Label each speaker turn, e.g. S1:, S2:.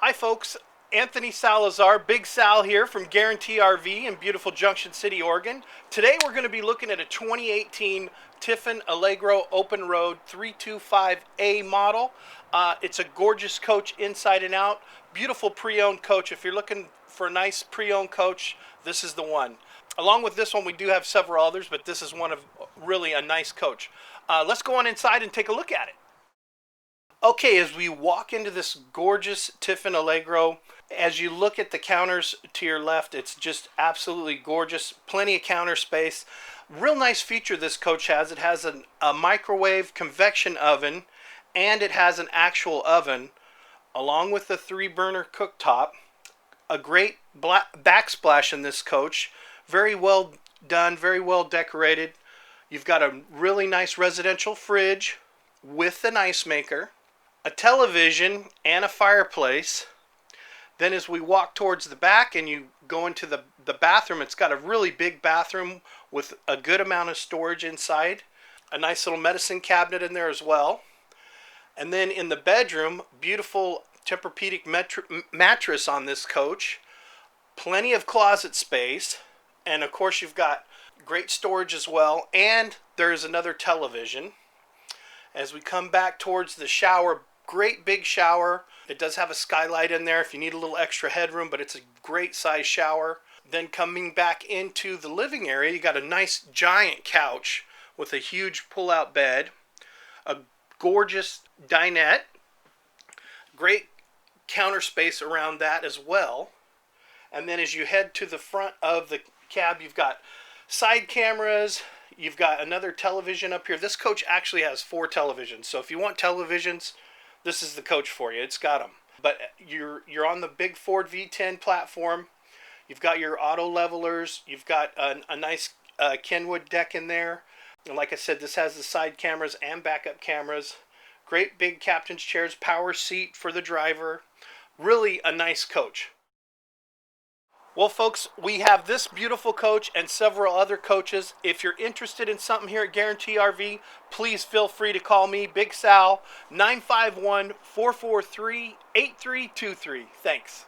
S1: Hi folks, Anthony.Salazar, Big Sal here from Guaranty RV in beautiful Junction City, Oregon. Today we're going to be looking at a 2018 Tiffin Allegro open road 325A model. It's a gorgeous coach inside and out, beautiful pre-owned coach. If you're looking for a nice pre-owned coach, this is the one. Along with this one, we do have several others, but this is one of really a nice coach. Let's go on inside and take a look at it. Okay, as we walk into this gorgeous Tiffin Allegro, as you look at the counters to your left, it's just absolutely gorgeous. Plenty of counter space. Real nice feature this coach has. It has a microwave convection oven, and it has an actual oven, along with the 3-burner cooktop. A great backsplash in this coach. Very well done, very well decorated. You've got a really nice residential fridge with an ice maker, a television, and a fireplace. Then as we walk towards the back and you go into the bathroom, it's got a really big bathroom with a good amount of storage inside. A nice little medicine cabinet in there as well. And then in the bedroom, beautiful Tempur-Pedic mattress on this coach. Plenty of closet space. And of course you've got great storage as well. And there's another television. As we come back towards the shower, great big shower. It does have a skylight in there if you need a little extra headroom, but it's a great size shower. Then coming back into the living area, you got a nice giant couch with a huge pull-out bed, a gorgeous dinette, great counter space around that as well. And then as you head to the front of the cab, you've got side cameras. You've got another television up here. This coach actually has 4 televisions. So if you want televisions, this is the coach for you. It's got them. But you're on the big Ford V10 platform. You've got your auto levelers. You've got a nice Kenwood deck in there. And like I said, this has the side cameras and backup cameras. Great big captain's chairs, power seat for the driver. Really a nice coach. Well, folks, we have this beautiful coach and several other coaches. If you're interested in something here at Guaranty RV, please feel free to call me, Big Sal, 951-443-8323. Thanks.